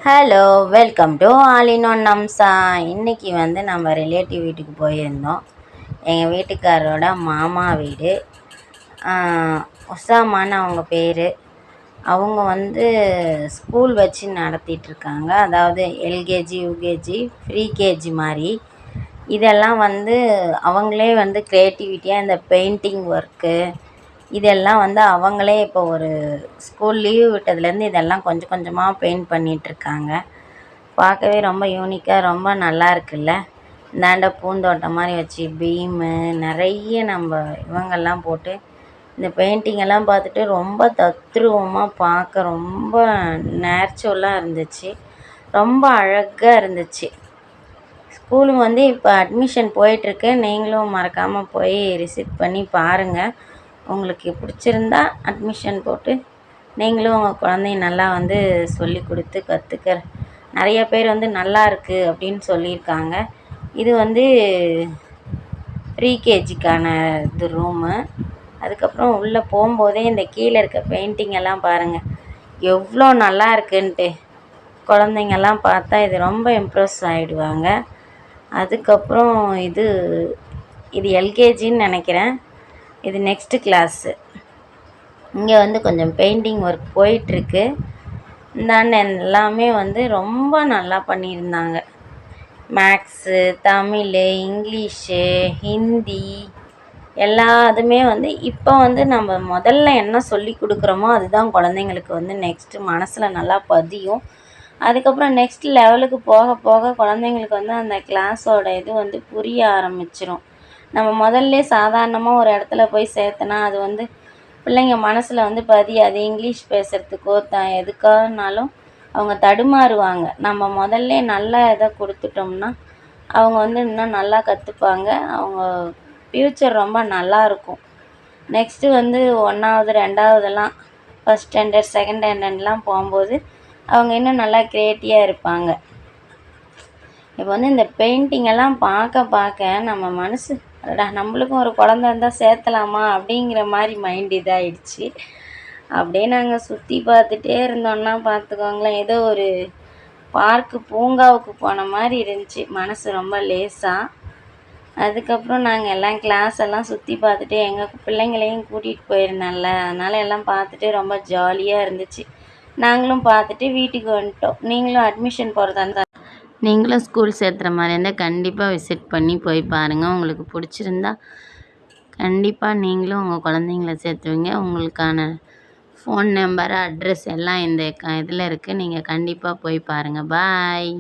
Hello, welcome to all in one Amsa. இன்றைக்கி நம்ம relative வீட்டுக்கு போயிருந்தோம். எங்கள் வீட்டுக்காரரோட மாமா வீடு. உசாமான்னு அவங்க பேர். அவங்க ஸ்கூல் வச்சு நடத்திட்டுருக்காங்க. அதாவது எல்கேஜி, யூகேஜி, ப்ரீகேஜி மாதிரி. இதெல்லாம் அவங்களே க்ரியேட்டிவிட்டியாக இந்த பெயிண்டிங் ஒர்க்கு இதெல்லாம் அவங்களே இப்போ ஒரு ஸ்கூல் லீவு விட்டதுலேருந்து இதெல்லாம் கொஞ்சம் கொஞ்சமாக பெயிண்ட் பண்ணிகிட்ருக்காங்க. பார்க்கவே ரொம்ப யூனிக்காக ரொம்ப நல்லா இருக்குல்ல. இந்தாண்ட பூந்தோட்டம் மாதிரி வச்சு பீமு நிறைய இவங்கெல்லாம் போட்டு இந்த பெயிண்டிங்கெல்லாம் பார்த்துட்டு ரொம்ப தத்ரூபமாக பார்க்க ரொம்ப நேச்சுரலாக இருந்துச்சு. ரொம்ப அழகாக இருந்துச்சு. ஸ்கூலுக்கு இப்போ அட்மிஷன் போயிட்டுருக்கு. நீங்களும் மறக்காமல் போய் விசிட் பண்ணி பாருங்கள். உங்களுக்கு பிடிச்சிருந்தா அட்மிஷன் போட்டு நீங்களும் உங்கள் குழந்தைய நல்லா சொல்லி கொடுத்து கற்றுக்க. நிறைய பேர் நல்லா இருக்குது அப்படின்னு சொல்லியிருக்காங்க. இது ப்ரீகேஜிக்கான ரூமு. அதுக்கப்புறம் உள்ளே போகும்போதே இந்த கீழே இருக்க பெயிண்டிங் எல்லாம் பாருங்கள் எவ்வளோ நல்லா இருக்குன்ட்டு. குழந்தைங்கெல்லாம் பார்த்தா இது ரொம்ப இம்ப்ரெஸ் ஆகிடுவாங்க. அதுக்கப்புறம் இது எல்கேஜின்னு நினைக்கிறேன். இது நெக்ஸ்ட்டு கிளாஸு. இங்கே கொஞ்சம் பெயிண்டிங் ஒர்க் போயிட்டுருக்கு. இந்தாண்ட எல்லாமே ரொம்ப நல்லா பண்ணியிருந்தாங்க. மேக்ஸு, தமிழ், இங்கிலீஷு, ஹிந்தி எல்லாத்துமே இப்போ நம்ம முதல்ல என்ன சொல்லி கொடுக்குறோமோ அதுதான் குழந்தைங்களுக்கு நெக்ஸ்ட்டு மனசில் நல்லா பதியும். அதுக்கப்புறம் நெக்ஸ்ட் லெவலுக்கு போக போக குழந்தைங்களுக்கு அந்த கிளாஸோட இது புரிய ஆரம்பிச்சிடும். நம்ம முதல்ல சாதாரணமாக ஒரு இடத்துல போய் சேர்த்தனா அது பிள்ளைங்க மனசில் பதியாது. இங்கிலீஷ் பேசுகிறதுக்கோ எதுக்காகனாலும் அவங்க தடுமாறுவாங்க. நம்ம முதல்ல நல்ல இதை கொடுத்துட்டோம்னா அவங்க இன்னும் நல்லா கற்றுப்பாங்க. அவங்க ஃப்யூச்சர் ரொம்ப நல்லாயிருக்கும். நெக்ஸ்ட்டு 1வது 2வதெல்லாம் ஃபஸ்ட் ஸ்டாண்டர்ட் செகண்ட் ஸ்டாண்டர்ட்லாம் போகும்போது அவங்க இன்னும் நல்லா க்ரியேட்டிவாக இருப்பாங்க. இப்போ இந்த பெயிண்டிங்கெல்லாம் பார்க்க பார்க்க நம்ம மனசு அடடா நம்மளுக்கும் ஒரு குழந்த இருந்தால் சேர்த்தலாமா அப்படிங்கிற மாதிரி மைண்ட் இதாகிடுச்சு. அப்படியே நாங்கள் சுற்றி பார்த்துட்டே இருந்தோன்னா பார்த்துக்கோங்களேன், ஏதோ ஒரு பார்க்கு பூங்காவுக்கு போன மாதிரி இருந்துச்சு மனசு ரொம்ப லேசாக. அதுக்கப்புறம் நாங்கள் எல்லாம் கிளாஸ் எல்லாம் சுற்றி பார்த்துட்டு எங்கள் பிள்ளைங்களையும் கூட்டிகிட்டு போயிருந்தேன்ல, அதனால் எல்லாம் பார்த்துட்டு ரொம்ப ஜாலியாக இருந்துச்சு. நாங்களும் பார்த்துட்டு வீட்டுக்கு வந்துட்டோம். நீங்களும் அட்மிஷன் போகிறதா இருந்தால் நீங்களும் ஸ்கூல் சேர்த்துற மாதிரி இருந்தால் கண்டிப்பாக விசிட் பண்ணி போய் பாருங்கள். உங்களுக்கு பிடிச்சிருந்தா கண்டிப்பாக நீங்களும் உங்கள் குழந்தைங்கள சேர்த்துவீங்க. உங்களுக்கான ஃபோன் நம்பர், அட்ரஸ் எல்லாம் இந்த இதில் இருக்குது. நீங்கள் கண்டிப்பாக போய் பாருங்கள். பாய்.